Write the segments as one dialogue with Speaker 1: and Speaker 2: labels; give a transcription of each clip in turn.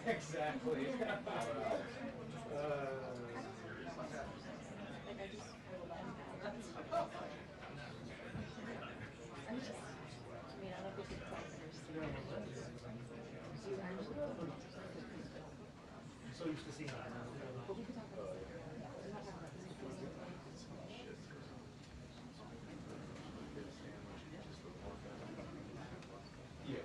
Speaker 1: Exactly.
Speaker 2: Like I just I'm just, I mean, I don't think it's like
Speaker 1: So used to seeing that.
Speaker 2: but we could talk about it. I'm not talking about this.
Speaker 1: Yeah.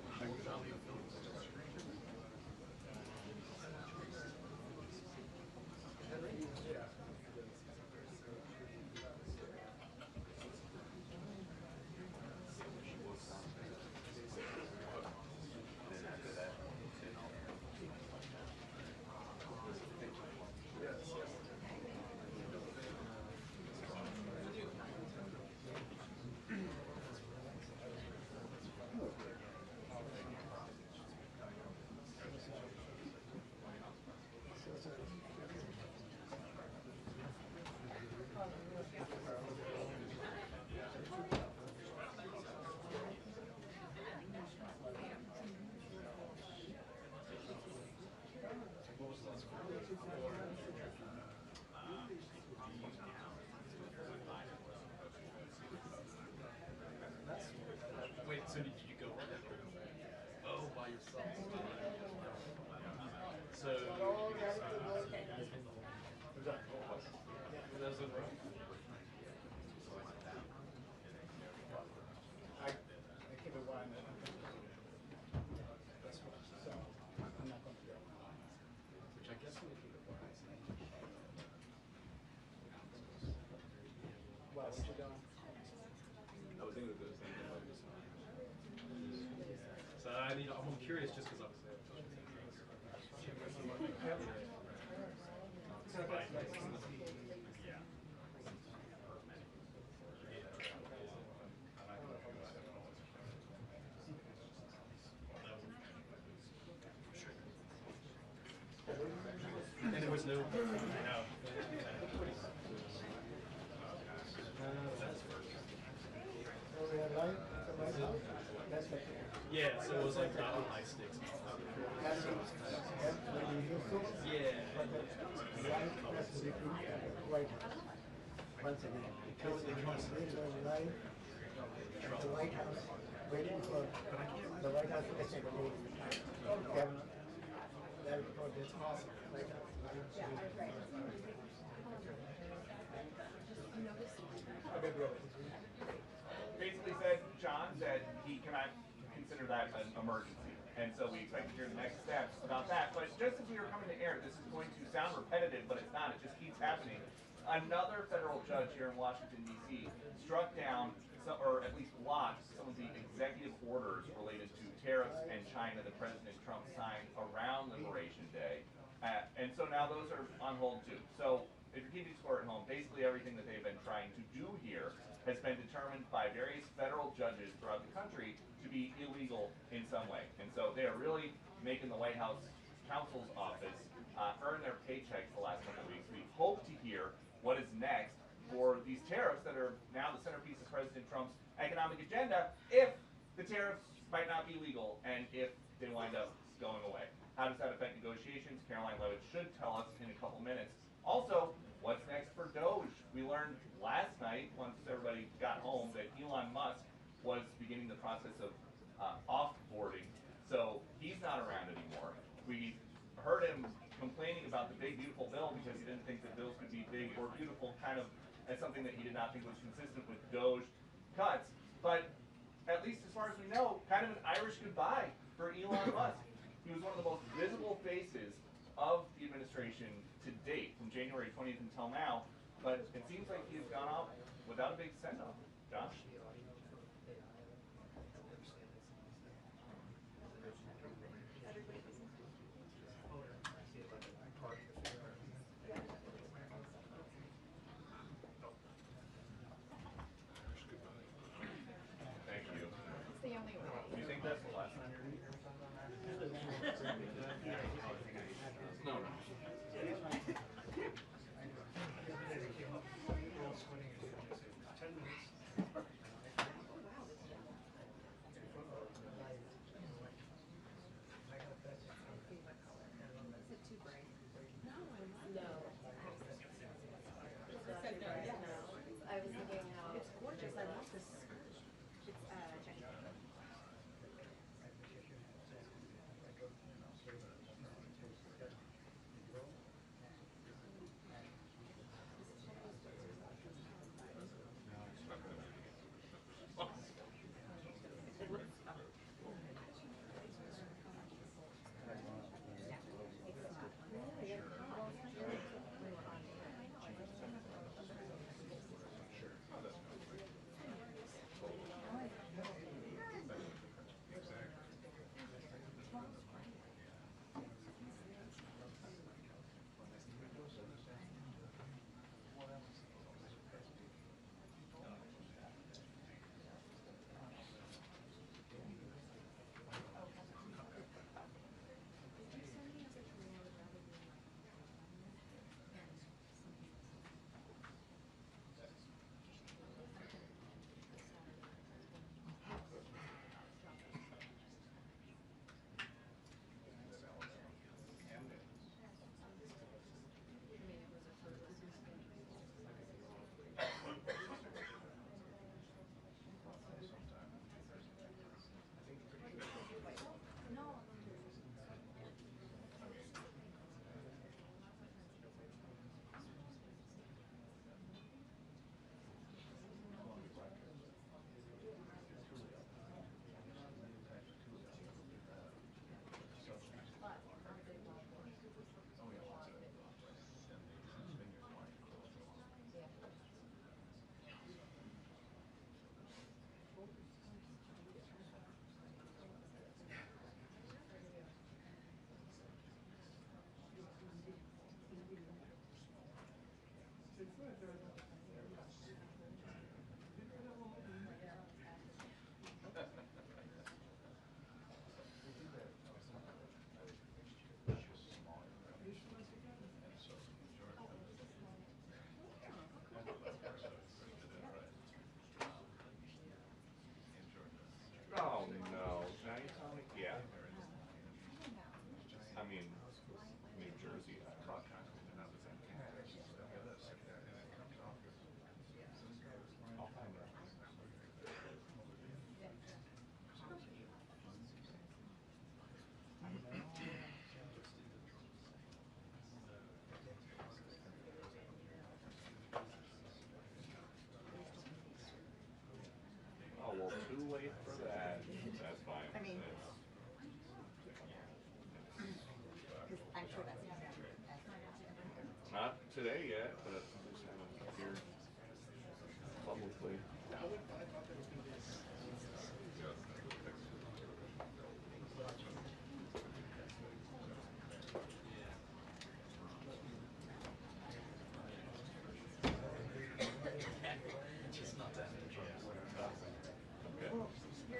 Speaker 3: Wait, so did you go? Oh, by yourself. So that's a rough.
Speaker 1: I keep it one.
Speaker 3: That's what I'm saying.
Speaker 1: So I'm not going to go.
Speaker 3: Which I guess would be the wise.
Speaker 1: Well, what you doing?
Speaker 3: I was thinking of those things. So I need. I'm curious just because obviously. Yeah. And there was no. I know. Yeah, so it was like not on high stakes. Yeah.
Speaker 4: Once again, because they live life, the White House waiting for the White House secretary, governor, that report is awesome. White House.
Speaker 5: Basically said, John said he cannot consider that an emergency. And so we expect to hear the next steps about that. But just as we were coming to air, this is going to sound repetitive, but it's not. It just keeps happening. Another federal judge here in Washington, D.C. struck down, or at least blocked, some of the executive orders related to tariffs and China that President Trump signed around Liberation Day. And so now those are on hold too. So if you're keeping score at home, basically everything that they've been trying to do here has been determined by various federal judges throughout the country to be illegal in some way. And so they are really making the White House counsel's office earn their paychecks the last couple of weeks. We hope to hear what is next for these tariffs that are now the centerpiece of President Trump's economic agenda, if the tariffs might not be legal and if they wind up going away. How does that affect negotiations? Karoline Leavitt should tell us in a couple minutes. Also, what's next for Doge? We learned last night, once everybody got home, that Elon Musk was beginning the process of off-boarding. So he's not around anymore. We heard him complaining about the big, beautiful bill because he didn't think that bills could be big or beautiful, kind of as something that he did not think was consistent with Doge cuts. But at least as far as we know, kind of an Irish goodbye for Elon Musk. He was one of the most visible faces of the administration to date, from January 20th until now, but it seems like he has gone off without a big send-off. Josh? Thank you.
Speaker 2: It's the only way.
Speaker 5: Do you think that's the last time you're here? No.
Speaker 3: say yet, but just haven't appeared publicly.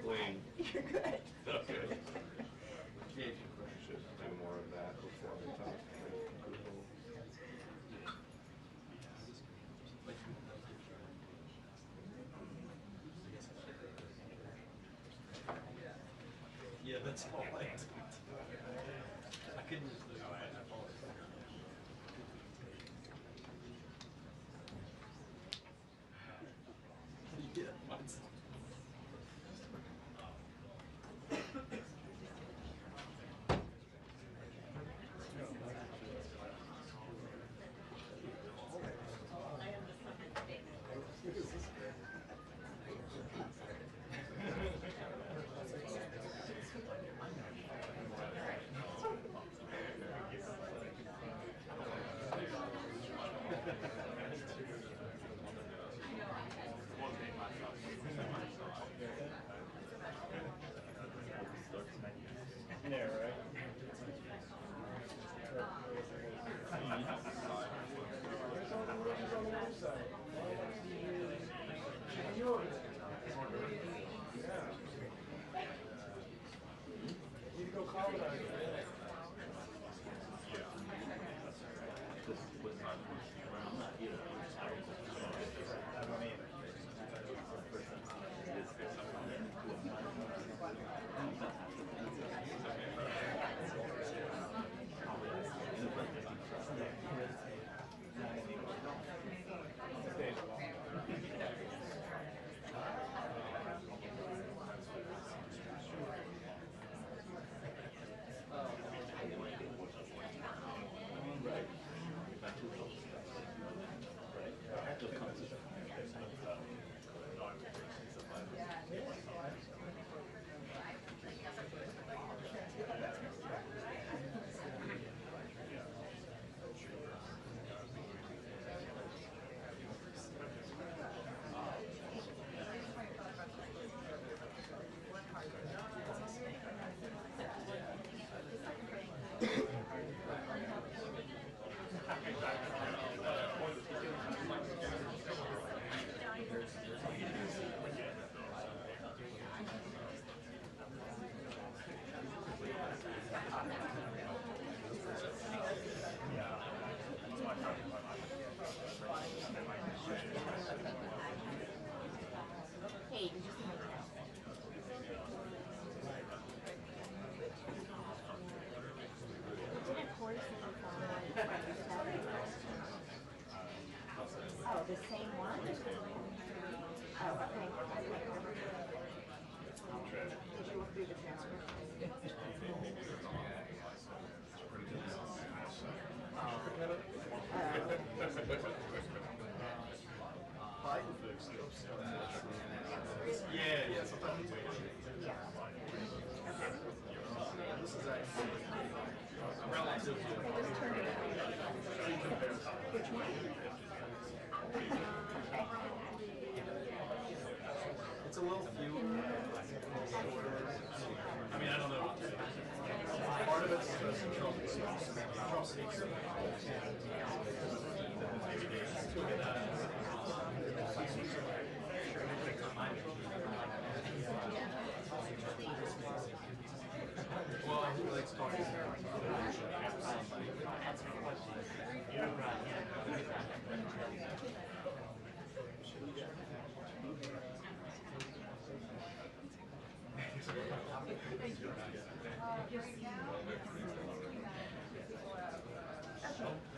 Speaker 3: Clean.
Speaker 2: You're good.
Speaker 3: Okay. Should do more of that before we talk to people.
Speaker 6: Yeah, that's all I do. I couldn't just do it. Yeah, mine's.
Speaker 1: Yeah, right. You can go colonize it. I don't either.
Speaker 2: Hey, did you see my Did a course in Oh, the same one? Oh, okay. Did you look through the transcript?
Speaker 6: Yeah, sometimes it's
Speaker 2: Yeah.
Speaker 6: This is actually relative It's a little fewer. I mean, I don't know. Part of it's just Trump speaks. Well, he likes talking.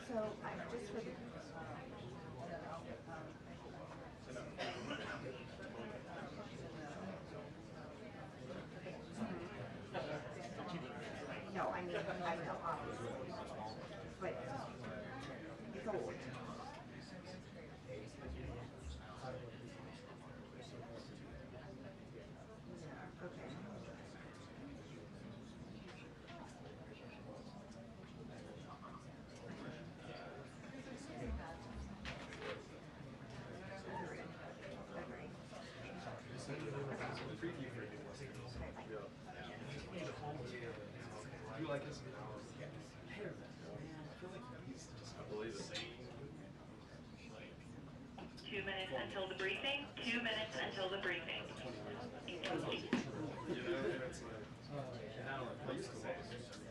Speaker 2: So I just for the No, I mean, I know, obviously, but it's old. Yeah, okay.
Speaker 6: you for doing this. You like this? I believe it.
Speaker 7: 2 minutes until the briefing. 2 minutes until the briefing.
Speaker 6: You know, it's like, I used to love it.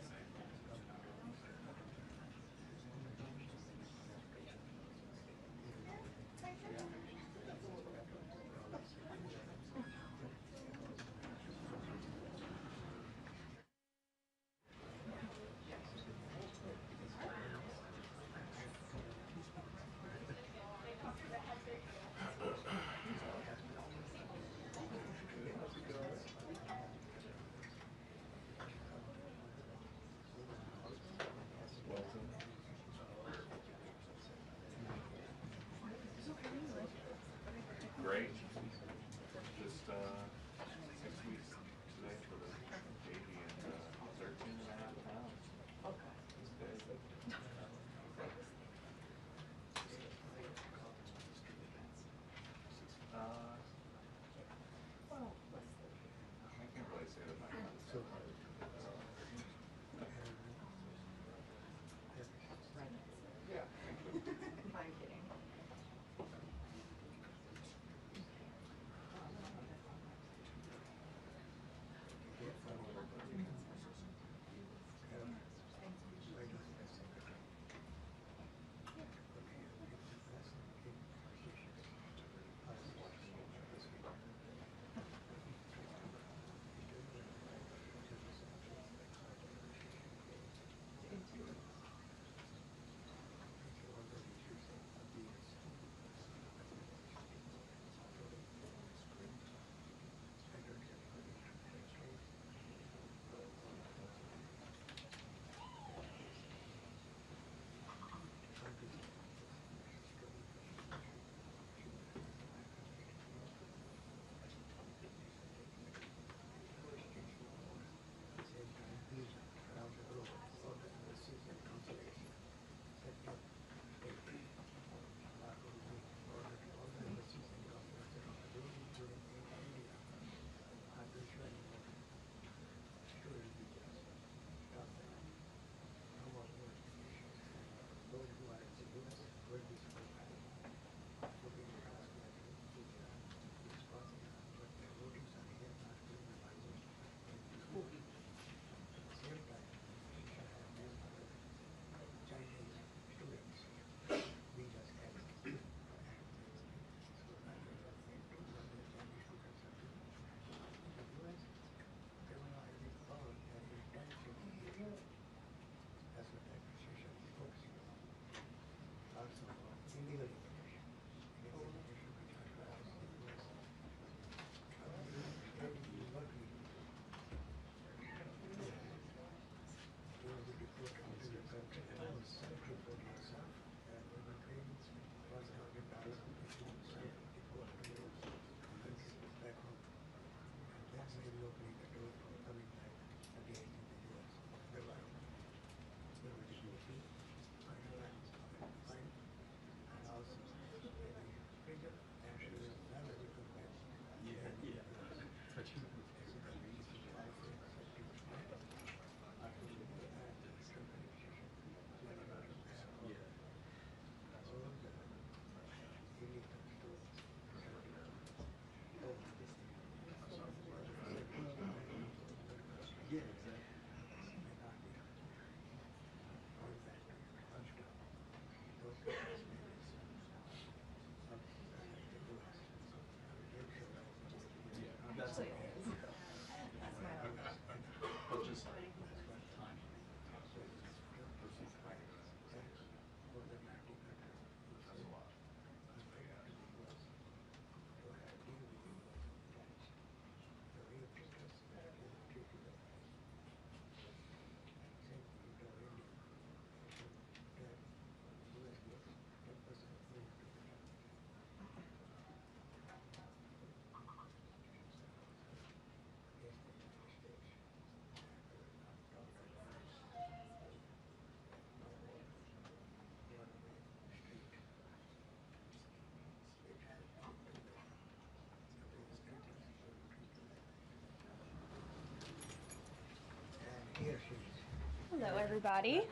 Speaker 8: Hello, everybody.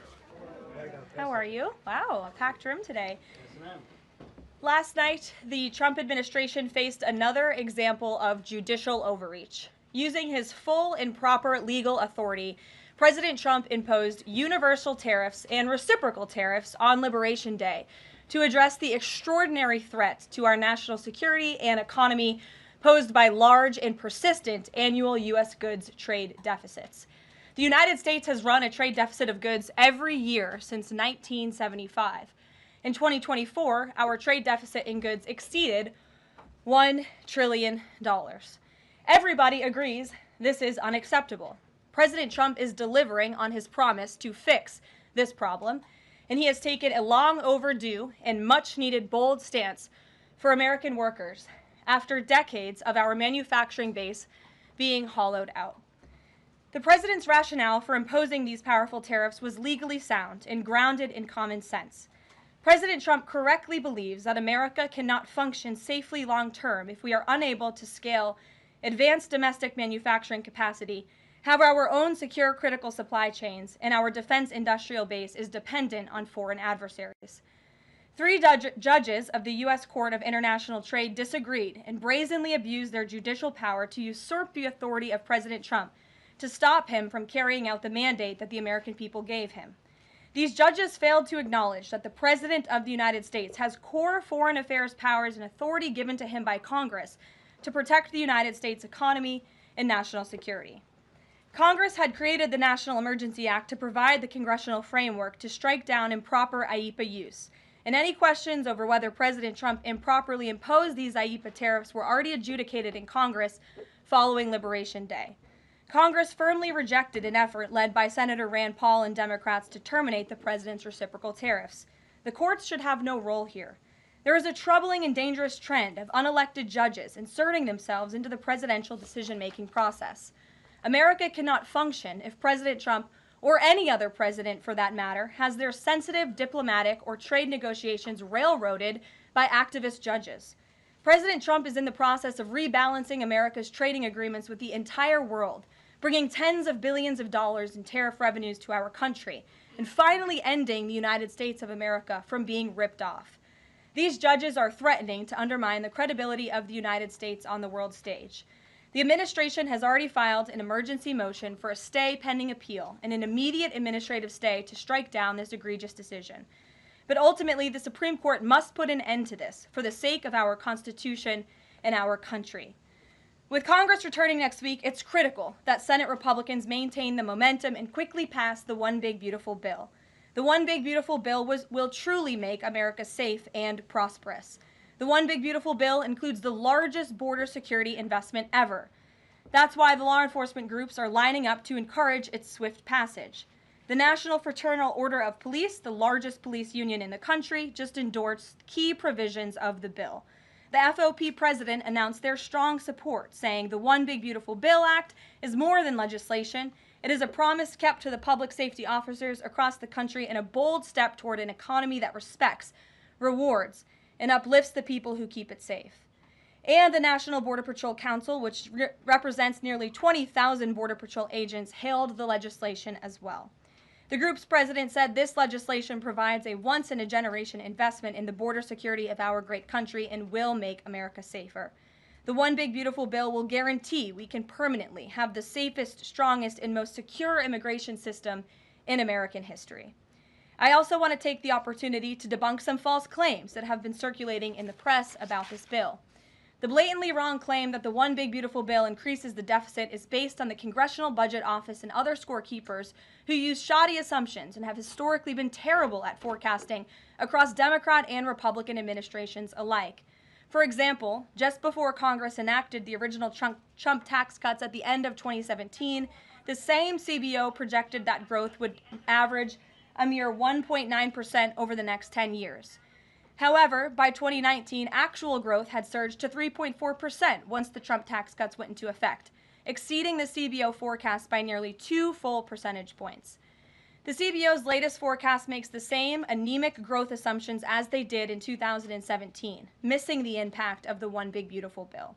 Speaker 8: How are you? Wow, a packed room today. Last night, the Trump administration faced another example of judicial overreach. Using his full and proper legal authority, President Trump imposed universal tariffs and reciprocal tariffs on Liberation Day to address the extraordinary threat to our national security and economy posed by large and persistent annual U.S. goods trade deficits. The United States has run a trade deficit of goods every year since 1975. In 2024, our trade deficit in goods exceeded $1 trillion. Everybody agrees this is unacceptable. President Trump is delivering on his promise to fix this problem, and he has taken a long overdue and much needed bold stance for American workers after decades of our manufacturing base being hollowed out. The president's rationale for imposing these powerful tariffs was legally sound and grounded in common sense. President Trump correctly believes that America cannot function safely long-term if we are unable to scale advanced domestic manufacturing capacity, have our own secure critical supply chains, and our defense industrial base is dependent on foreign adversaries. 3 judges of the U.S. Court of International Trade disagreed and brazenly abused their judicial power to usurp the authority of President Trump to stop him from carrying out the mandate that the American people gave him. These judges failed to acknowledge that the President of the United States has core foreign affairs powers and authority given to him by Congress to protect the United States economy and national security. Congress had created the National Emergency Act to provide the congressional framework to strike down improper IEEPA use, and any questions over whether President Trump improperly imposed these IEEPA tariffs were already adjudicated in Congress following Liberation Day. Congress firmly rejected an effort led by Senator Rand Paul and Democrats to terminate the president's reciprocal tariffs. The courts should have no role here. There is a troubling and dangerous trend of unelected judges inserting themselves into the presidential decision-making process. America cannot function if President Trump, or any other president for that matter, has their sensitive diplomatic or trade negotiations railroaded by activist judges. President Trump is in the process of rebalancing America's trading agreements with the entire world, bringing tens of billions of dollars in tariff revenues to our country, and finally ending the United States of America from being ripped off. These judges are threatening to undermine the credibility of the United States on the world stage. The administration has already filed an emergency motion for a stay pending appeal and an immediate administrative stay to strike down this egregious decision. But ultimately, the Supreme Court must put an end to this for the sake of our Constitution and our country. With Congress returning next week, it's critical that Senate Republicans maintain the momentum and quickly pass the One Big Beautiful Bill. The One Big Beautiful Bill will truly make America safe and prosperous. The One Big Beautiful Bill includes the largest border security investment ever. That's why the law enforcement groups are lining up to encourage its swift passage. The National Fraternal Order of Police, the largest police union in the country, just endorsed key provisions of the bill. The FOP president announced their strong support, saying the One Big Beautiful Bill Act is more than legislation. It is a promise kept to the public safety officers across the country and a bold step toward an economy that respects, rewards, and uplifts the people who keep it safe. And the National Border Patrol Council, which represents nearly 20,000 Border Patrol agents, hailed the legislation as well. The group's president said this legislation provides a once-in-a-generation investment in the border security of our great country and will make America safer. The One Big Beautiful Bill will guarantee we can permanently have the safest, strongest, and most secure immigration system in American history. I also want to take the opportunity to debunk some false claims that have been circulating in the press about this bill. The blatantly wrong claim that the One Big Beautiful Bill increases the deficit is based on the Congressional Budget Office and other scorekeepers who use shoddy assumptions and have historically been terrible at forecasting across Democrat and Republican administrations alike. For example, just before Congress enacted the original Trump tax cuts at the end of 2017, the same CBO projected that growth would average a mere 1.9% over the next 10 years. However, by 2019, actual growth had surged to 3.4% once the Trump tax cuts went into effect, exceeding the CBO forecast by nearly 2 full percentage points. The CBO's latest forecast makes the same anemic growth assumptions as they did in 2017, missing the impact of the One Big Beautiful Bill.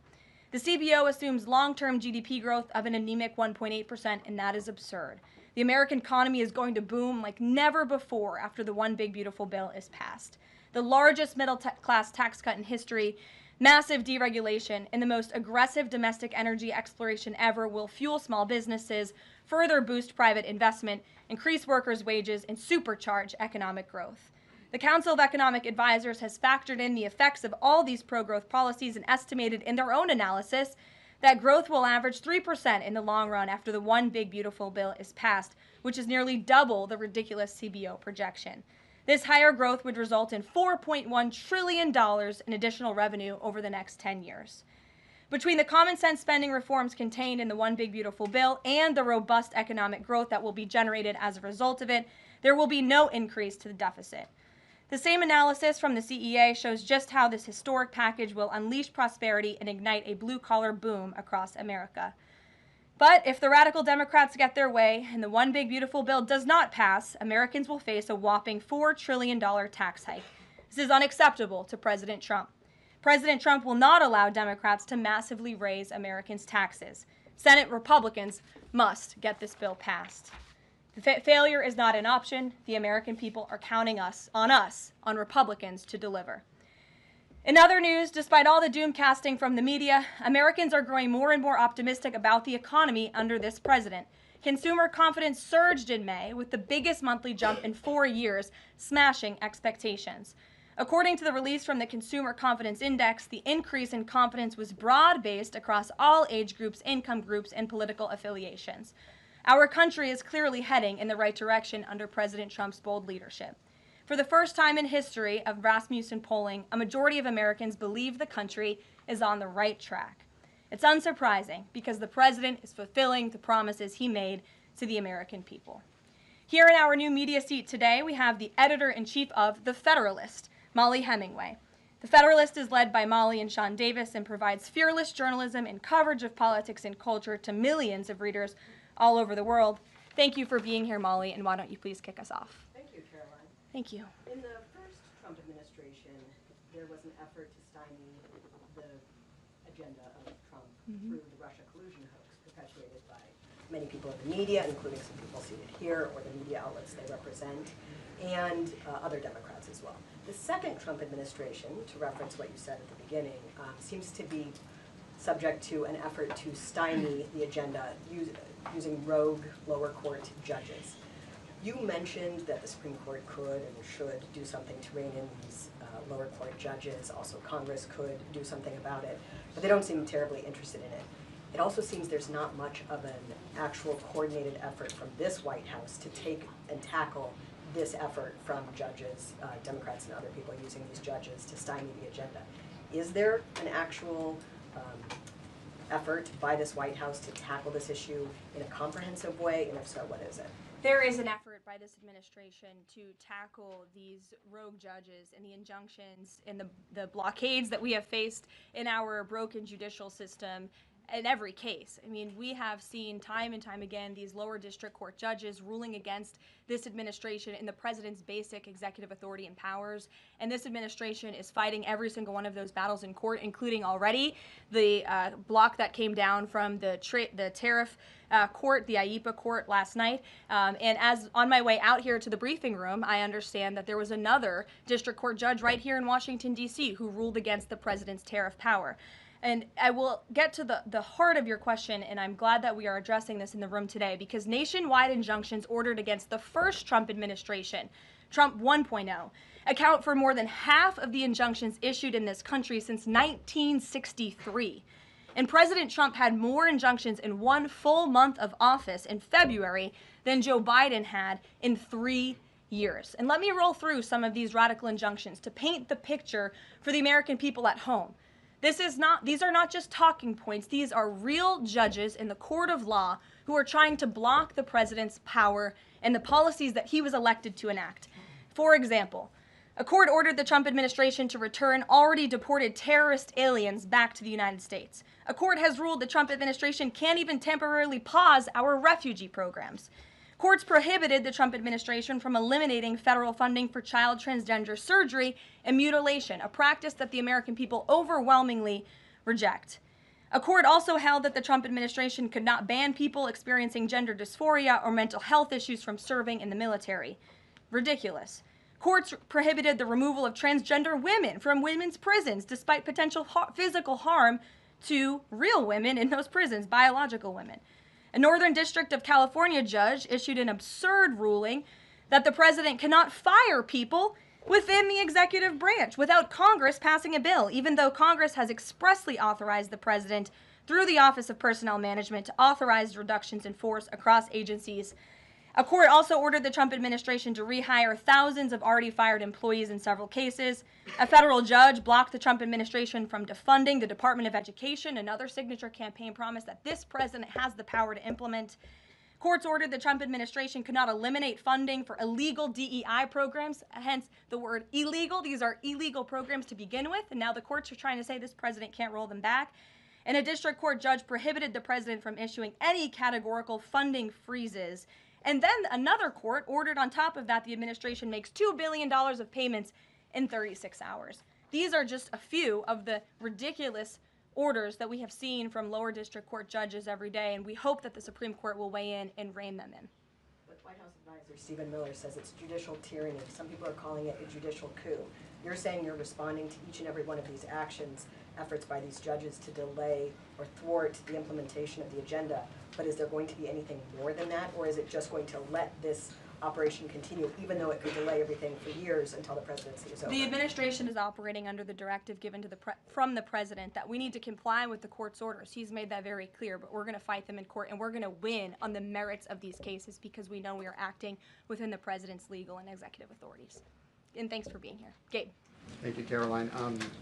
Speaker 8: The CBO assumes long-term GDP growth of an anemic 1.8%, and that is absurd. The American economy is going to boom like never before after the One Big Beautiful Bill is passed. The largest middle-class tax cut in history, massive deregulation, and the most aggressive domestic energy exploration ever will fuel small businesses, further boost private investment, increase workers' wages, and supercharge economic growth. The Council of Economic Advisors has factored in the effects of all these pro-growth policies and estimated in their own analysis that growth will average 3% in the long run after the One Big Beautiful Bill is passed, which is nearly double the ridiculous CBO projection. This higher growth would result in $4.1 trillion in additional revenue over the next 10 years. Between the common sense spending reforms contained in the One Big Beautiful Bill and the robust economic growth that will be generated as a result of it, there will be no increase to the deficit. The same analysis from the CEA shows just how this historic package will unleash prosperity and ignite a blue-collar boom across America. But if the radical Democrats get their way and the One Big Beautiful Bill does not pass, Americans will face a whopping $4 trillion tax hike. This is unacceptable to President Trump. President Trump will not allow Democrats to massively raise Americans' taxes. Senate Republicans must get this bill passed. The failure is not an option. The American people are counting on Republicans to deliver. In other news, despite all the doom casting from the media, Americans are growing more and more optimistic about the economy under this president. Consumer confidence surged in May with the biggest monthly jump in 4 years, smashing expectations. According to the release from the Consumer Confidence Index, the increase in confidence was broad-based across all age groups, income groups, and political affiliations. Our country is clearly heading in the right direction under President Trump's bold leadership. For the first time in history of Rasmussen polling, a majority of Americans believe the country is on the right track. It's unsurprising because the president is fulfilling the promises he made to the American people. Here in our new media seat today, we have the editor-in-chief of The Federalist, Molly Hemingway. The Federalist is led by Molly and Sean Davis and provides fearless journalism and coverage of politics and culture to millions of readers all over the world. Thank you for being here, Molly, and why don't you please kick us off?
Speaker 2: Thank you, Caroline.
Speaker 8: Thank you.
Speaker 2: In the first Trump administration, there was an effort to stymie the agenda of Trump through the Russia collusion hoax perpetuated by many people in the media, including some people seated here, or the media outlets they represent, and other Democrats as well. The second Trump administration, to reference what you said at the beginning, seems to be subject to an effort to stymie the agenda using rogue lower court judges. You mentioned that the Supreme Court could and should do something to rein in these lower court judges. Also, Congress could do something about it, but they don't seem terribly interested in it. It also seems there's not much of an actual coordinated effort from this White House to take and tackle this effort from judges, Democrats and other people using these judges to stymie the agenda. Is there an actual effort by this White House to tackle this issue in a comprehensive way, and if so, what is it?
Speaker 8: There is an effort by this administration to tackle these rogue judges and the injunctions and the blockades that we have faced in our broken judicial system in every case. I mean, we have seen time and time again these lower district court judges ruling against this administration in the president's basic executive authority and powers, and this administration is fighting every single one of those battles in court, including already the block that came down from the tariff court, the IEPA court last night. And as on my way out here to the briefing room, I understand that there was another district court judge right here in Washington, D.C. who ruled against the president's tariff power. And I will get to the heart of your question, and I'm glad that we are addressing this in the room today, because nationwide injunctions ordered against the first Trump administration, Trump 1.0, account for more than half of the injunctions issued in this country since 1963. And President Trump had more injunctions in one full month of office in February than Joe Biden had in 3 years. And let me roll through some of these radical injunctions to paint the picture for the American people at home. These are not just talking points. These are real judges in the court of law who are trying to block the president's power and the policies that he was elected to enact. For example, a court ordered the Trump administration to return already deported terrorist aliens back to the United States. A court has ruled the Trump administration can't even temporarily pause our refugee programs. Courts prohibited the Trump administration from eliminating federal funding for child transgender surgery and mutilation, a practice that the American people overwhelmingly reject. A court also held that the Trump administration could not ban people experiencing gender dysphoria or mental health issues from serving in the military. Ridiculous. Courts prohibited the removal of transgender women from women's prisons despite potential physical harm to real women in those prisons, biological women. A Northern District of California judge issued an absurd ruling that the president cannot fire people within the executive branch without Congress passing a bill, even though Congress has expressly authorized the president through the Office of Personnel Management to authorize reductions in force across agencies. A court also ordered the Trump administration to rehire thousands of already fired employees in several cases. A federal judge blocked the Trump administration from defunding the Department of Education, another signature campaign promise that this president has the power to implement. Courts ordered the Trump administration could not eliminate funding for illegal DEI programs, hence the word illegal. These are illegal programs to begin with, and now the courts are trying to say this president can't roll them back. And a district court judge prohibited the president from issuing any categorical funding freezes. And then another court ordered on top of that the administration makes $2 billion of payments in 36 hours. These are just a few of the ridiculous orders that we have seen from lower district court judges every day, and we hope that the Supreme Court will weigh in and rein them in.
Speaker 2: But White House advisor Stephen Miller says it's judicial tyranny. Some people are calling it a judicial coup. You're saying you're responding to each and every one of these actions, efforts by these judges to delay or thwart the implementation of the agenda, but is there going to be anything more than that, or is it just going to let this operation continue, even though it could delay everything for years until the presidency is over?
Speaker 8: The administration is operating under the directive given to from the president that we need to comply with the court's orders. He's made that very clear, but we're going to fight them in court, and we're going to win on the merits of these cases because we know we are acting within the president's legal and executive authorities. And thanks for being here. Gabe.
Speaker 6: Thank you, Caroline.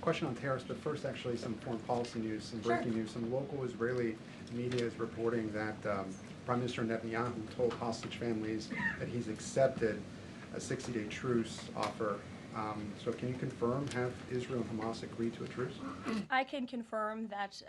Speaker 6: Question on tariffs, but first actually some foreign policy news, some breaking news. Some local Israeli media is reporting that Prime Minister Netanyahu told hostage families that he's accepted a 60-day truce offer. So can you confirm, have Israel and Hamas agreed to a truce?
Speaker 8: I can confirm that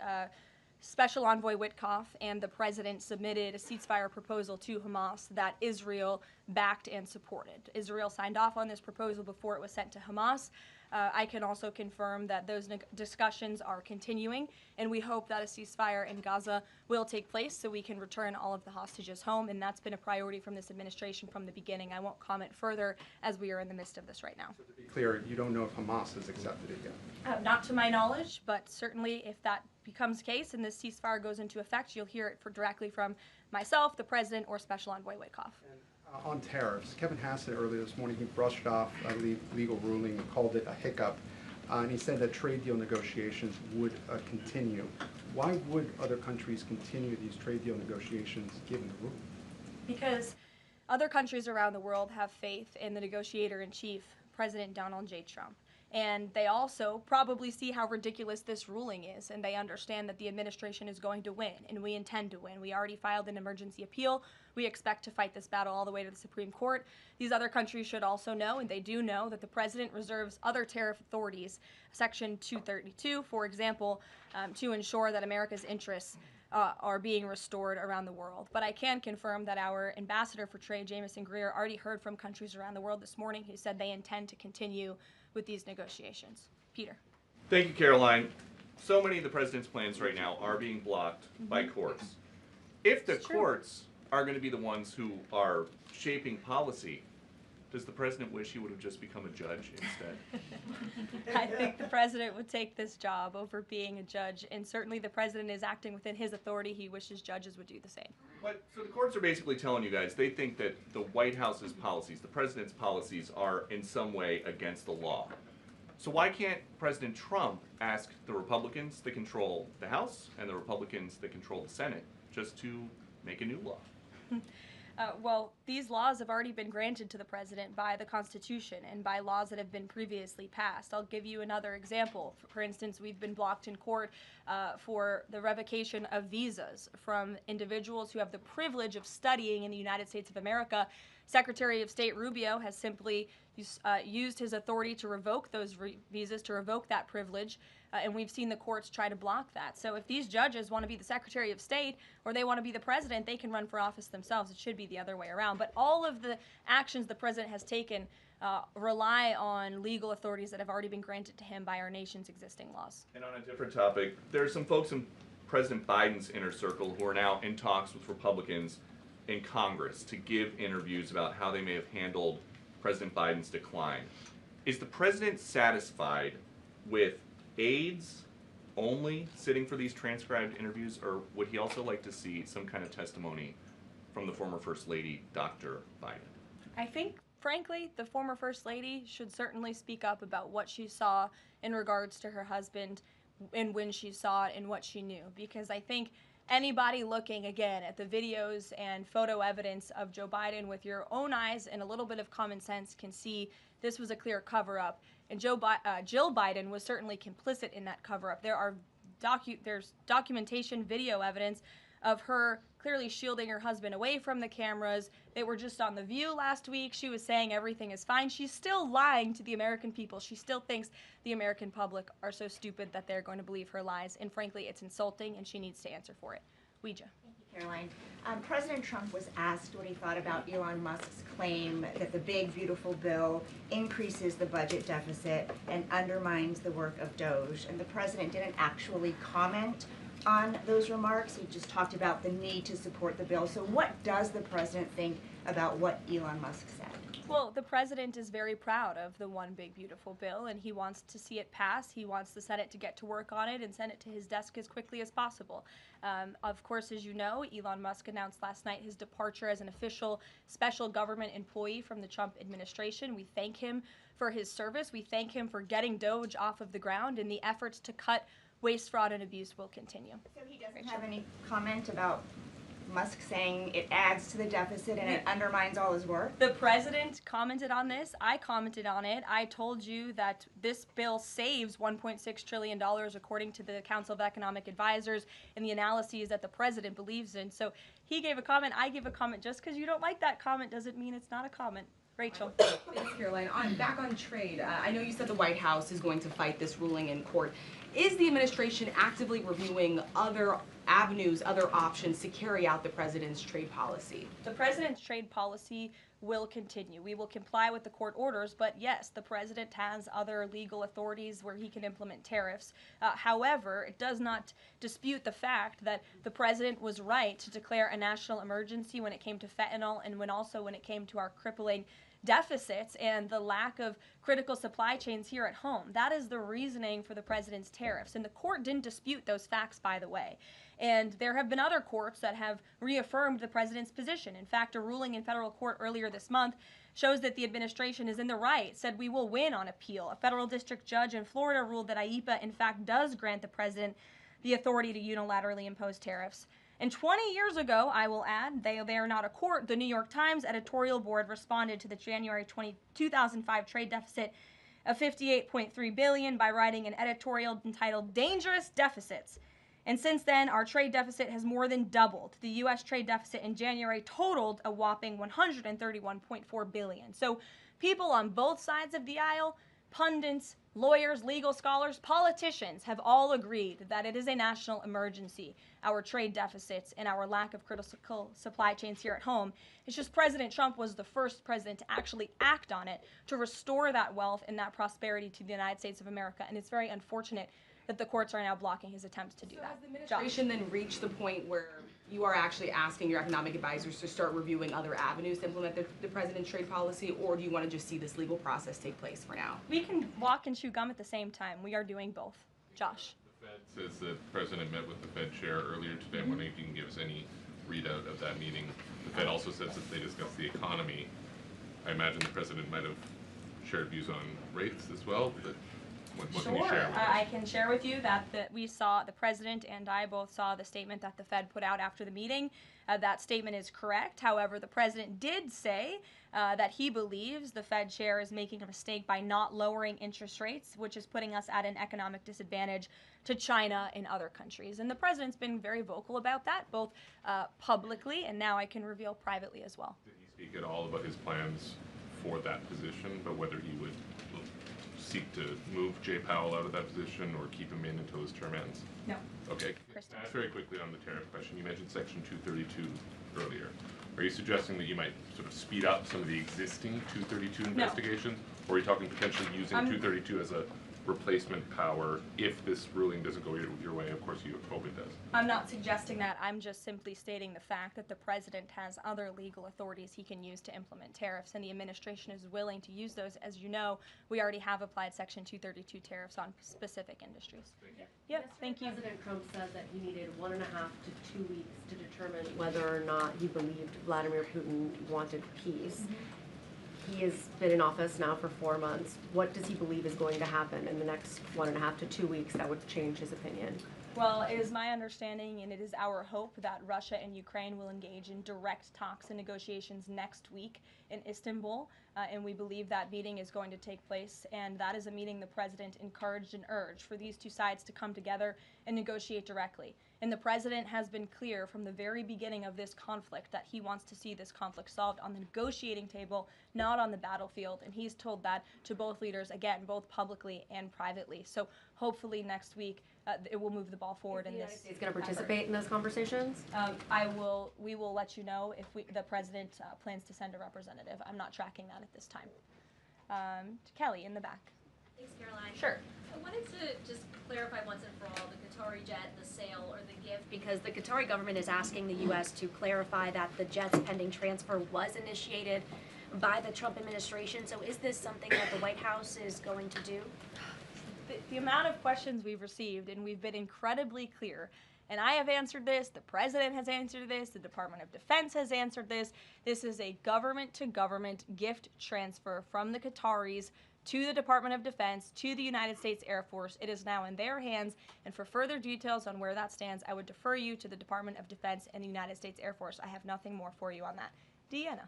Speaker 8: Special Envoy Witkoff and the president submitted a ceasefire proposal to Hamas that Israel backed and supported. Israel signed off on this proposal before it was sent to Hamas. I can also confirm that those discussions are continuing, and we hope that a ceasefire in Gaza will take place so we can return all of the hostages home, and that's been a priority from this administration from the beginning. I won't comment further as we are in the midst of this right now.
Speaker 6: So to be clear, you don't know if Hamas has accepted it yet?
Speaker 8: Not to my knowledge, but certainly if that becomes the case and this ceasefire goes into effect, you'll hear it directly from myself, the president, or Special Envoy Witkoff.
Speaker 6: On tariffs, Kevin Hassett earlier this morning, he brushed off a legal ruling and called it a hiccup, and he said that trade deal negotiations would continue. Why would other countries continue these trade deal negotiations given the ruling?
Speaker 8: Because other countries around the world have faith in the negotiator-in-chief, President Donald J. Trump. And they also probably see how ridiculous this ruling is, and they understand that the administration is going to win, and we intend to win. We already filed an emergency appeal. We expect to fight this battle all the way to the Supreme Court. These other countries should also know, and they do know, that the president reserves other tariff authorities, Section 232, for example, to ensure that America's interests are being restored around the world. But I can confirm that our ambassador for trade, Jamison Greer, already heard from countries around the world this morning who said they intend to continue with these negotiations. Peter.
Speaker 3: Thank you, Caroline. So many of the president's plans right now are being blocked by courts. If the courts are going to be the ones who are shaping policy, does the president wish he would have just become a judge instead?
Speaker 8: I think the president would take this job over being a judge, and certainly the president is acting within his authority. He wishes judges would do the same.
Speaker 3: But so the courts are basically telling you guys they think that the White House's policies, the president's policies, are in some way against the law. So why can't President Trump ask the Republicans that control the House and the Republicans that control the Senate just to make a new law?
Speaker 8: Well, these laws have already been granted to the president by the Constitution and by laws that have been previously passed. I'll give you another example. For instance, we've been blocked in court for the revocation of visas from individuals who have the privilege of studying in the United States of America. Secretary of State Rubio has simply used his authority to revoke those visas, to revoke that privilege, and we've seen the courts try to block that. So if these judges want to be the Secretary of State or they want to be the president, they can run for office themselves. It should be the other way around. But all of the actions the president has taken rely on legal authorities that have already been granted to him by our nation's existing laws.
Speaker 3: And on a different topic, there are some folks in President Biden's inner circle who are now in talks with Republicans in Congress to give interviews about how they may have handled President Biden's decline. Is the president satisfied with aides only sitting for these transcribed interviews, or would he also like to see some kind of testimony from the former First Lady, Dr. Biden?
Speaker 8: I think, frankly, the former First Lady should certainly speak up about what she saw in regards to her husband and when she saw it and what she knew. Because I think anybody looking, again, at the videos and photo evidence of Joe Biden with your own eyes and a little bit of common sense can see this was a clear cover-up. And Jill Biden was certainly complicit in that cover-up. There's documentation, video evidence of her clearly shielding her husband away from the cameras. They were just on The View last week. She was saying everything is fine. She's still lying to the American people. She still thinks the American public are so stupid that they're going to believe her lies. And frankly, it's insulting, and she needs to answer for it. Ouija.
Speaker 9: Thank you, Caroline. President Trump was asked what he thought about Elon Musk's claim that the big, beautiful bill increases the budget deficit and undermines the work of DOJ. And the president didn't actually comment on those remarks. He just talked about the need to support the bill. So what does the president think about what Elon Musk said?
Speaker 8: Well, the president is very proud of the one big beautiful bill, and he wants to see it pass. He wants the Senate to get to work on it and send it to his desk as quickly as possible. Of course, as you know, Elon Musk announced last night his departure as an official special government employee from the Trump administration. We thank him for his service. We thank him for getting DOJ off of the ground, and the efforts to cut waste, fraud, and abuse will continue.
Speaker 9: So he doesn't have any comment about Musk saying it adds to the deficit and it undermines all his work?
Speaker 8: The president commented on this. I commented on it. I told you that this bill saves $1.6 trillion according to the Council of Economic Advisors and the analyses that the president believes in. So he gave a comment. I give a comment. Just because you don't like that comment doesn't mean it's not a comment. Rachel.
Speaker 10: Thanks, Caroline. Back on trade, I know you said the White House is going to fight this ruling in court. Is the administration actively reviewing other avenues, other options to carry out the president's trade policy?
Speaker 8: The president's trade policy will continue. We will comply with the court orders, but yes, the president has other legal authorities where he can implement tariffs. However, it does not dispute the fact that the president was right to declare a national emergency when it came to fentanyl and when it came to our crippling deficits and the lack of critical supply chains here at home. That is the reasoning for the president's tariffs. And the court didn't dispute those facts, by the way. And there have been other courts that have reaffirmed the president's position. In fact, a ruling in federal court earlier this month shows that the administration is in the right, said we will win on appeal. A federal district judge in Florida ruled that IEEPA, in fact, does grant the president the authority to unilaterally impose tariffs. And 20 years ago, I will add, they are not a court, the New York Times editorial board responded to the January 2005 trade deficit of $58.3 billion by writing an editorial entitled Dangerous Deficits. And since then, our trade deficit has more than doubled. The U.S. trade deficit in January totaled a whopping $131.4 billion. So people on both sides of the aisle, pundits, lawyers, legal scholars, politicians have all agreed that it is a national emergency, our trade deficits and our lack of critical supply chains here at home. It's just President Trump was the first president to actually act on it, to restore that wealth and that prosperity to the United States of America. And it's very unfortunate that the courts are now blocking his attempts to do that.
Speaker 10: Has the administration then reached the point where you are actually asking your economic advisors to start reviewing other avenues to implement the president's trade policy, or do you want to just see this legal process take place for now?
Speaker 8: We can walk and chew gum at the same time. We are doing both. Josh.
Speaker 11: The Fed says the president met with the Fed chair earlier today. I'm wondering if you can give us any readout of that meeting. The Fed also says that they discussed the economy. I imagine the president might have shared views on rates as well, but what can you share with us?
Speaker 8: I can share with you that we saw, the president and I both saw the statement that the Fed put out after the meeting. That statement is correct. However, the president did say that he believes the Fed chair is making a mistake by not lowering interest rates, which is putting us at an economic disadvantage to China and other countries. And the president's been very vocal about that, both publicly and now I can reveal privately as well.
Speaker 11: Did he speak at all about his plans for that position, but whether he would seek to move Jay Powell out of that position or keep him in until his term ends?
Speaker 8: No.
Speaker 11: Okay. Just very quickly on the tariff question, you mentioned Section 232 earlier. Are you suggesting that you might sort of speed up some of the existing 232 investigations? Or are you talking potentially using 232 as a replacement power if this ruling doesn't go your way? Of course, you hope it does.
Speaker 8: I'm not suggesting that. I'm just simply stating the fact that the president has other legal authorities he can use to implement tariffs, and the administration is willing to use those. As you know, we already have applied Section 232 tariffs on specific industries. Yep, thank you.
Speaker 12: President Trump said that he needed 1.5 to 2 weeks to determine whether or not he believed Vladimir Putin wanted peace. He has been in office now for 4 months. What does he believe is going to happen in the next 1.5 to 2 weeks that would change his opinion?
Speaker 8: Well, it is my understanding, and it is our hope, that Russia and Ukraine will engage in direct talks and negotiations next week in Istanbul, and we believe that meeting is going to take place, and that is a meeting the president encouraged and urged for these two sides to come together and negotiate directly. And the president has been clear from the very beginning of this conflict that he wants to see this conflict solved on the negotiating table, not on the battlefield, and he's told that to both leaders, again, both publicly and privately. So hopefully next week it will move the ball forward in this.
Speaker 12: Is the United States going to participate in those conversations?
Speaker 8: We will let you know if the president plans to send a representative. I'm not tracking that at this time. Kelly in the back.
Speaker 13: Thanks, Caroline.
Speaker 8: Sure.
Speaker 13: I wanted to just clarify once and for all the Qatari jet, the sale, or the gift, because the Qatari government is asking the U.S. to clarify that the jet's pending transfer was initiated by the Trump administration. So is this something that the White House is going to do?
Speaker 8: The amount of questions we've received, and we've been incredibly clear, and I have answered this, the president has answered this, the Department of Defense has answered this. This is a government-to-government gift transfer from the Qataris to the Department of Defense, to the United States Air Force. It is now in their hands, and for further details on where that stands, I would defer you to the Department of Defense and the United States Air Force. I have nothing more for you on that. Deanna.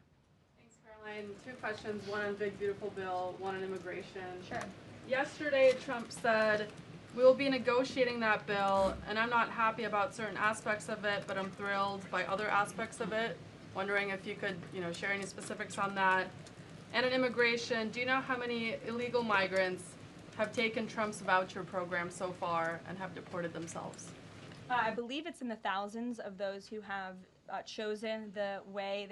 Speaker 14: Thanks, Caroline. 2 questions, one on the big, beautiful bill, one on immigration.
Speaker 8: Sure.
Speaker 14: Yesterday, Trump said, we will be negotiating that bill, and I'm not happy about certain aspects of it, but I'm thrilled by other aspects of it. Wondering if you could, share any specifics on that. And on immigration, do you know how many illegal migrants have taken Trump's voucher program so far and have deported themselves?
Speaker 8: I believe it's in the thousands of those who have chosen the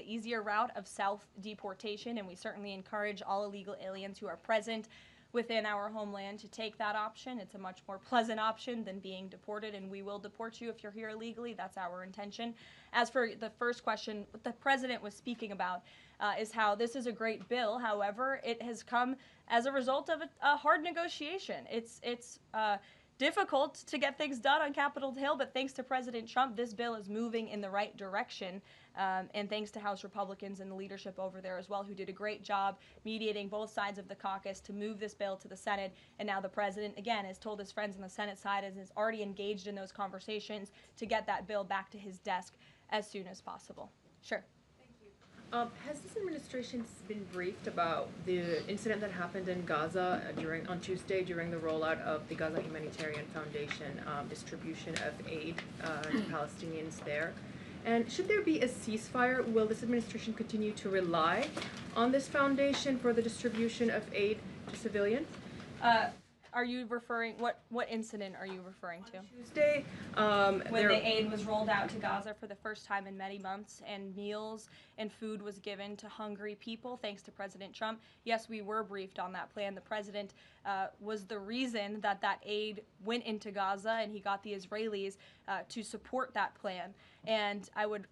Speaker 8: easier route of self-deportation, and we certainly encourage all illegal aliens who are present within our homeland to take that option. It's a much more pleasant option than being deported, and we will deport you if you're here illegally. That's our intention. As for the first question, what the president was speaking about is how this is a great bill. However, it has come as a result of a hard negotiation. It's difficult to get things done on Capitol Hill, but thanks to President Trump, this bill is moving in the right direction. And thanks to House Republicans and the leadership over there as well, who did a great job mediating both sides of the caucus to move this bill to the Senate. And now the president, again, has told his friends on the Senate side and is already engaged in those conversations to get that bill back to his desk as soon as possible. Sure.
Speaker 15: Has this administration been briefed about the incident that happened in Gaza on Tuesday during the rollout of the Gaza Humanitarian Foundation distribution of aid to Palestinians there? And should there be a ceasefire, will this administration continue to rely on this foundation for the distribution of aid to civilians?
Speaker 8: Are you referring, what incident are you referring to?
Speaker 15: Tuesday,
Speaker 8: when the aid was rolled out to Gaza for the first time in many months, and meals and food was given to hungry people thanks to President Trump. Yes, we were briefed on that plan. The president was the reason that aid went into Gaza, and he got the Israelis to support that plan. And I would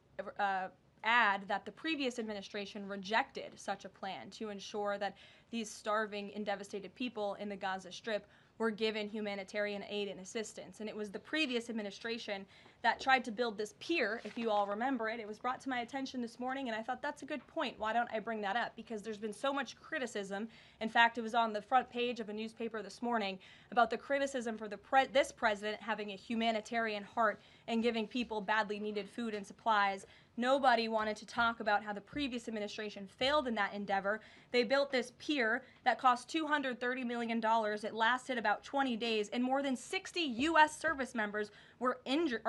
Speaker 8: add that the previous administration rejected such a plan to ensure that these starving and devastated people in the Gaza Strip were given humanitarian aid and assistance. And it was the previous administration that tried to build this pier, if you all remember it. It was brought to my attention this morning, and I thought that's a good point. Why don't I bring that up? Because there's been so much criticism. In fact, it was on the front page of a newspaper this morning about the criticism for this president having a humanitarian heart and giving people badly needed food and supplies. Nobody wanted to talk about how the previous administration failed in that endeavor. They built this pier that cost $230 million. It lasted about 20 days, and more than 60 U.S. service members were injured,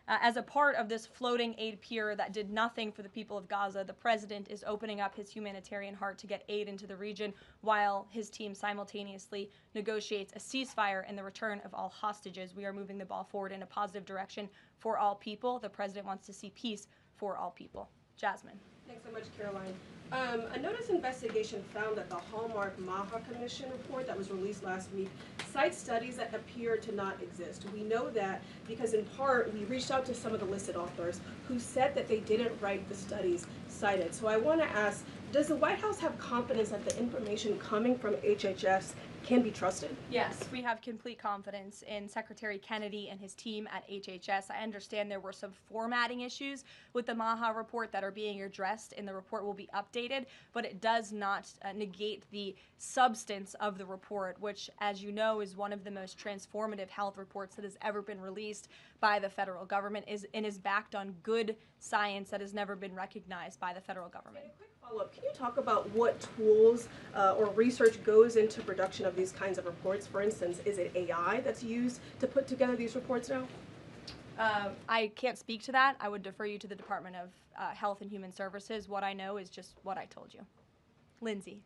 Speaker 8: as a part of this floating aid pier that did nothing for the people of Gaza. The president is opening up his humanitarian heart to get aid into the region while his team simultaneously negotiates a ceasefire and the return of all hostages. We are moving the ball forward in a positive direction for all people. The president wants to see peace for all people. Jasmine.
Speaker 16: Thanks so much, Caroline. A notice investigation found that the Hallmark Maha Commission report that was released last week cites studies that appear to not exist. We know that because in part we reached out to some of the listed authors who said that they didn't write the studies cited. So I want to ask, does the White House have confidence that the information coming from HHS can be trusted?
Speaker 8: Yes, we have complete confidence in Secretary Kennedy and his team at HHS. I understand there were some formatting issues with the Maha report that are being addressed, and the report will be updated, but it does not negate the substance of the report, which, as you know, is one of the most transformative health reports that has ever been released by the federal government and is backed on good science that has never been recognized by the federal government.
Speaker 16: Follow-up, can you talk about what tools or research goes into production of these kinds of reports? For instance, is it AI that's used to put together these reports now?
Speaker 8: I can't speak to that. I would defer you to the Department of Health and Human Services. What I know is just what I told you. Lindsay.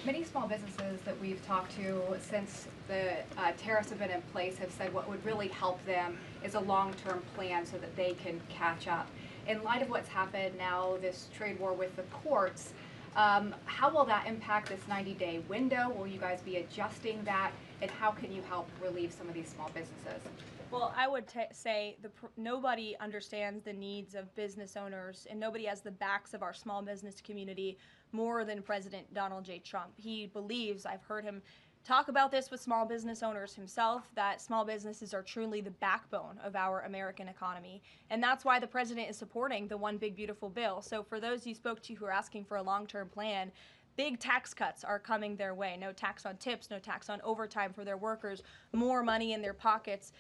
Speaker 17: Many small businesses that we've talked to since the tariffs have been in place have said what would really help them is a long-term plan so that they can catch up. In light of what's happened now, this trade war with the courts, how will that impact this 90-day window? Will you guys be adjusting that? And how can you help relieve some of these small businesses?
Speaker 8: Well, I would say nobody understands the needs of business owners, and nobody has the backs of our small business community more than President Donald J. Trump. He believes, I've heard him talk about this with small business owners himself, that small businesses are truly the backbone of our American economy. And that's why the president is supporting the One Big Beautiful Bill. So for those you spoke to who are asking for a long-term plan, big tax cuts are coming their way. No tax on tips, no tax on overtime for their workers, more money in their pockets.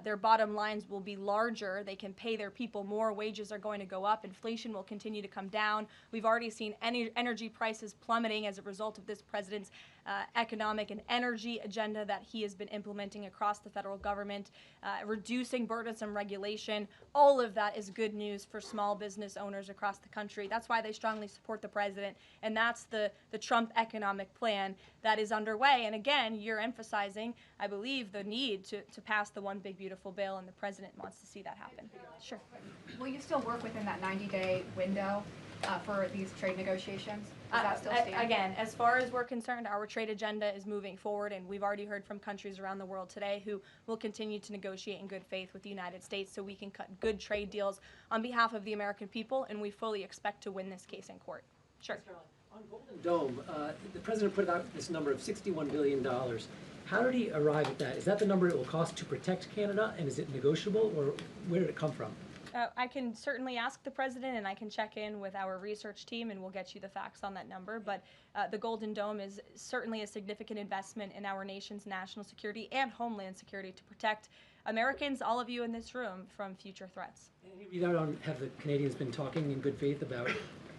Speaker 8: Their bottom lines will be larger. They can pay their people more. Wages are going to go up. Inflation will continue to come down. We've already seen energy prices plummeting as a result of this president's economic and energy agenda that he has been implementing across the federal government, reducing burdensome regulation. All of that is good news for small business owners across the country. That's why they strongly support the president, and that's the Trump economic plan that is underway. And again, you're emphasizing, I believe, the need to pass the One Big Beautiful Bill, and the president wants to see that happen. Sure.
Speaker 17: Will you still work within that 90-day window for these trade negotiations? Does that still stand?
Speaker 8: Again, as far as we're concerned, our trade agenda is moving forward, and we've already heard from countries around the world today who will continue to negotiate in good faith with the United States so we can cut good trade deals on behalf of the American people, and we fully expect to win this case in court. Sure.
Speaker 18: On Golden Dome, the president put out this number of $61 billion. How did he arrive at that? Is that the number it will cost to protect Canada, and is it negotiable, or where did it come from?
Speaker 8: I can certainly ask the president, and I can check in with our research team, and we'll get you the facts on that number. But the Golden Dome is certainly a significant investment in our nation's national security and homeland security to protect Americans, all of you in this room, from future threats.
Speaker 18: Any readout on, have the Canadians been talking in good faith about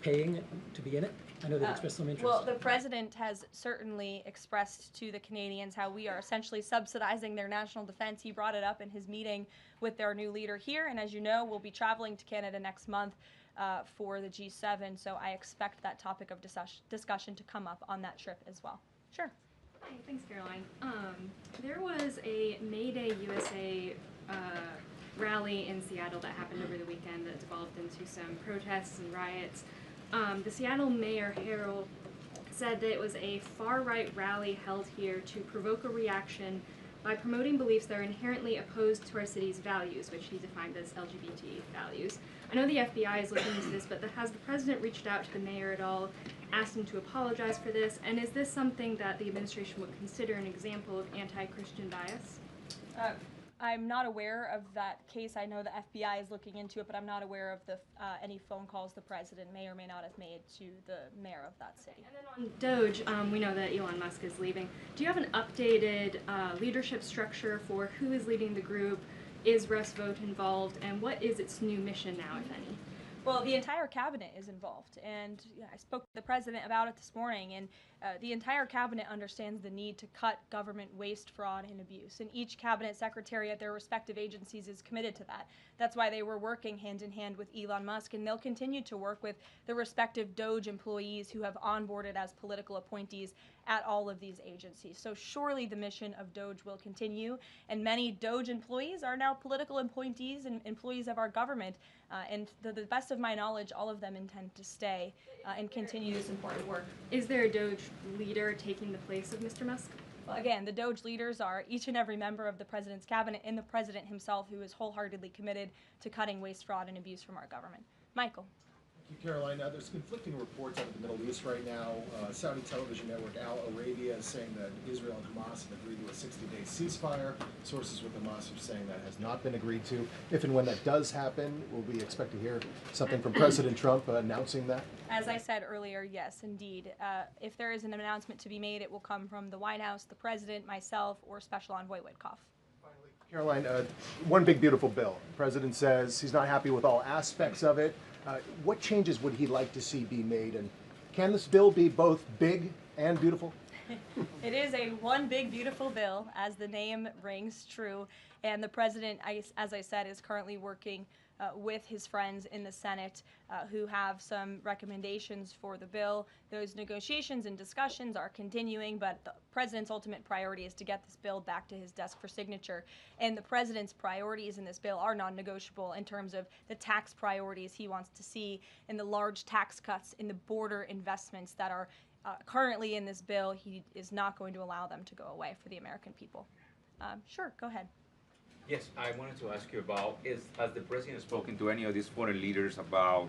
Speaker 18: paying to be in it? I know they've expressed some interest.
Speaker 8: Well, the president has certainly expressed to the Canadians how we are essentially subsidizing their national defense. He brought it up in his meeting with their new leader here, and as you know, we'll be traveling to Canada next month for the G7, so I expect that topic of discussion to come up on that trip as well. Sure.
Speaker 19: Hi, thanks, Caroline. There was a May Day USA rally in Seattle that happened over the weekend that devolved into some protests and riots. The Seattle Mayor Harrell said that it was a far-right rally held here to provoke a reaction by promoting beliefs that are inherently opposed to our city's values, which he defined as LGBT values. I know the FBI is looking into this, but has the president reached out to the mayor at all, asked him to apologize for this, and is this something that the administration would consider an example of anti-Christian bias?
Speaker 8: I'm not aware of that case. I know the FBI is looking into it, but I'm not aware of any phone calls the president may or may not have made to the mayor of that city.
Speaker 19: And then on DOGE, we know that Elon Musk is leaving. Do you have an updated leadership structure for who is leading the group? Is Russ Vought involved? And what is its new mission now, if any?
Speaker 8: Well, the entire cabinet is involved, and I spoke to the president about it this morning, and the entire cabinet understands the need to cut government waste, fraud, and abuse, and each cabinet secretary at their respective agencies is committed to that. That's why they were working hand in hand with Elon Musk, and they'll continue to work with the respective DOGE employees who have onboarded as political appointees at all of these agencies. So surely the mission of DOGE will continue, and many DOGE employees are now political appointees and employees of our government, and to the best of my knowledge, all of them intend to stay and continue this important work.
Speaker 19: Is there a DOGE leader taking the place of Mr. Musk?
Speaker 8: Well, again, the DOGE leaders are each and every member of the president's cabinet and the president himself, who is wholeheartedly committed to cutting waste, fraud, and abuse from our government. Michael.
Speaker 20: Thank you, Caroline. There's conflicting reports out of the Middle East right now. Saudi television network Al Arabia is saying that Israel and Hamas have agreed to a 60-day ceasefire. Sources with Hamas are saying that has not been agreed to. If and when that does happen, will we expect to hear something from President Trump announcing that?
Speaker 8: As I said earlier, yes, indeed. If there is an announcement to be made, it will come from the White House, the president, myself, or Special Envoy Witkoff.
Speaker 20: Caroline, one big beautiful bill. The president says he's not happy with all aspects of it. What changes would he like to see be made, and can this bill be both big and beautiful?
Speaker 8: It is a one big beautiful bill, as the name rings true, and the president, as I said, is currently working with his friends in the Senate who have some recommendations for the bill. Those negotiations and discussions are continuing, but the president's ultimate priority is to get this bill back to his desk for signature. And the president's priorities in this bill are non-negotiable in terms of the tax priorities he wants to see and the large tax cuts in the border investments that are currently in this bill. He is not going to allow them to go away for the American people. Sure, go ahead.
Speaker 21: Yes, I wanted to ask you about, has the president spoken to any of these foreign leaders about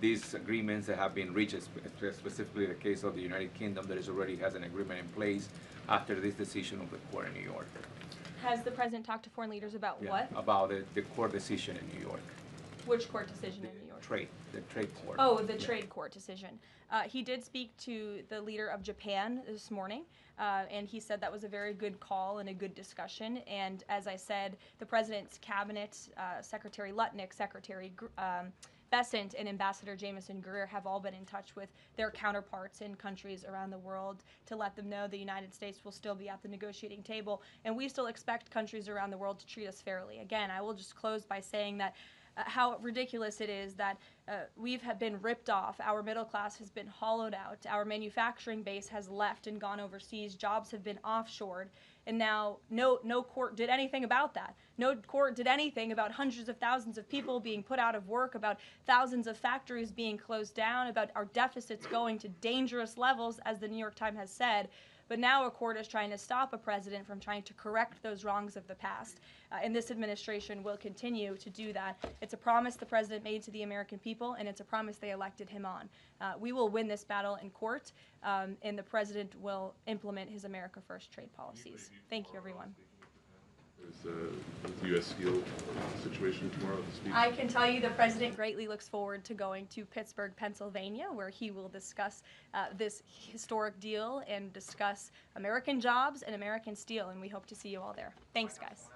Speaker 21: these agreements that have been reached, specifically the case of the United Kingdom that already has an agreement in place after this decision of the court in New York?
Speaker 8: Has the president talked to foreign leaders about what?
Speaker 21: About the court decision in New York.
Speaker 8: Which court decision in New York?
Speaker 21: The trade court.
Speaker 8: Oh, the trade court decision. He did speak to the leader of Japan this morning, and he said that was a very good call and a good discussion. And as I said, the president's cabinet, Secretary Lutnick, Secretary Bessent, and Ambassador Jameson Greer have all been in touch with their counterparts in countries around the world to let them know the United States will still be at the negotiating table, and we still expect countries around the world to treat us fairly. Again, I will just close by saying that how ridiculous it is that we have been ripped off, our middle class has been hollowed out, our manufacturing base has left and gone overseas, jobs have been offshored, and now no court did anything about that. No court did anything about hundreds of thousands of people being put out of work, about thousands of factories being closed down, about our deficits going to dangerous levels, as the New York Times has said. But now a court is trying to stop a president from trying to correct those wrongs of the past. And this administration will continue to do that. It's a promise the president made to the American people, and it's a promise they elected him on. We will win this battle in court, and the president will implement his America First trade policies. Thank you, everyone.
Speaker 11: There's the U.S. Steel situation tomorrow at the speech.
Speaker 8: I can tell you the president greatly looks forward to going to Pittsburgh, Pennsylvania, where he will discuss this historic deal and discuss American jobs and American steel, and we hope to see you all there. Thanks, guys.